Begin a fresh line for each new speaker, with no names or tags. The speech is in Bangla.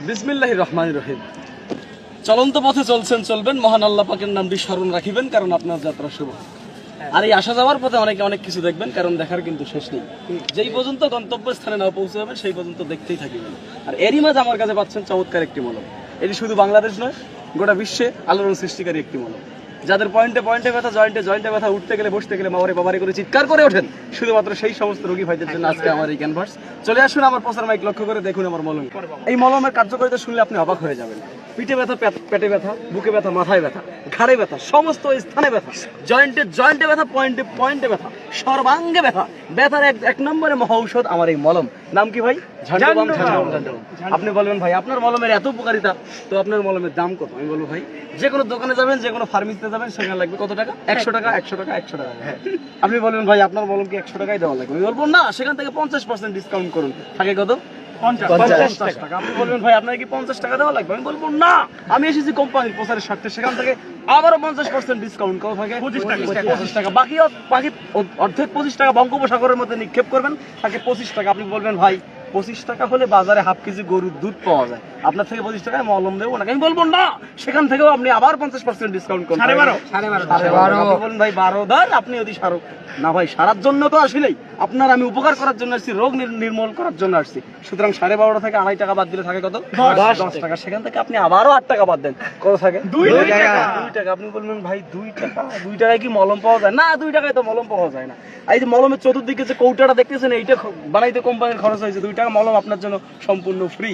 বিসমিল্লাহির রহমানির রহিম। চলন্ত পথে চলছেন, চলবেন, মহান আল্লাহ পাকের নামটি স্মরণ রাখিবেন, কারণ আপনার যাত্রা শুভ। আর এই আসা যাওয়ার পথে অনেকে অনেক কিছু দেখবেন, কারণ দেখার কিন্তু শেষ নেই। যেই পর্যন্ত গন্তব্য স্থানে না পৌঁছে যাবেন সেই পর্যন্ত দেখতেই থাকিবেন। আর এরই মাঝে আমার কাছে পাচ্ছেন চমৎকার একটি মলম। এটি শুধু বাংলাদেশ নয়, গোটা বিশ্বে আলোড়ন সৃষ্টিকারী একটি মলম। যাদের পয়েন্টে পয়েন্টে ব্যথা, জয়েন্টে জয়েন্টে ব্যথা, উঠতে গেলে বসতে গেলে মামারে বাবারে করে চিৎকার করে ওঠেন, শুধুমাত্র সেই সমস্ত রোগী ভাইদের জন্য আজকে আমার এই ক্যানভাস। চলে আসুন আমার প্রচার মাইক লক্ষ্য করে দেখুন আমার মলম। এই মলমের কার্যকারিতা শুনলে আপনি অবাক হয়ে যাবেন। পিঠে ব্যথা, পেটে ব্যথা, বুকে ব্যথা, মাথায় ব্যথা, ঘাড়ে ব্যথা, সমস্ত স্থানে ব্যথা, জয়েন্টে জয়েন্টে ব্যথা, পয়েন্টে পয়েন্টে ব্যথা, সর্বাঙ্গে ব্যথা, ব্যথার এক নম্বরে মহা ঔষধ আমার এই মলম। নাম কি ভাই? ঝান্ডুবাম। আপনি বলবেন ভাই আপনার মলমের এত উপকারিতা, তো আপনার মলমের দাম কত? আমি বলবো ভাই যে কোনো দোকানে যাবেন, যে কোনো ফার্মেসিতে যাবেন, সেখানে লাগবে কত টাকা? 100 টাকা, 100 টাকা, 100 টাকা। হ্যাঁ, আপনি বলবেন ভাই আপনার মলম কি 100 টাকাই দেওয়া লাগবে? আমি বলবো না, সেখান থেকে 50% ডিসকাউন্ট করুন। থাকে কত? 50 টাকা। আপনি বলবেন ভাই আপনার কি 50 টাকা দেওয়া লাগবে? আমি বলবো না, আমি এসেছি কোম্পানির প্রচারের স্বার্থে, সেখান থেকে আবারও 50% ডিসকাউন্ট কত থাকে? 25 টাকা। বাকি অর্ধেক 25 টাকা বঙ্গোপসাগরের মধ্যে নিক্ষেপ করবেন, থাকে 25 টাকা। আপনি বলবেন ভাই 25 টাকা হলে বাজারে হাফ কেজি গরুর দুধ পাওয়া যায়, আপনার থেকে 25 টাকায় মলম দেবো না। আমি বলবো না, সেখান থেকেও আপনি আবার 50% ডিসকাউন্ট করুন। 12.5 আপনি বলেন ভাই 12 ধর, আপনি যদি সারো না ভাই, সারার জন্য তো আসলেই আপনার আমি উপকার করার জন্য আসছি, রোগ নির্মূল করার জন্য আসছি। সুতরাং 12.5 থেকে 2.5 টাকা বাদ দিলে থাকে কত? 10 টাকা। সেখান থেকে আপনি আবারও 8 টাকা বাদ দেন, কত থাকে? 2 টাকা। আপনি বলবেন ভাই 2 টাকা, 2 টাকায় কি মলম পাওয়া যায়? না, 2 টাকায় তো মলম পাওয়া যায় না। এই যে মলমের চতুর্দিকে যে কৌটাটা দেখতেছেন, এইটা বানাইতে কোম্পানির খরচ হয়েছে 2 টাকা। মলম আপনার জন্য সম্পূর্ণ ফ্রি।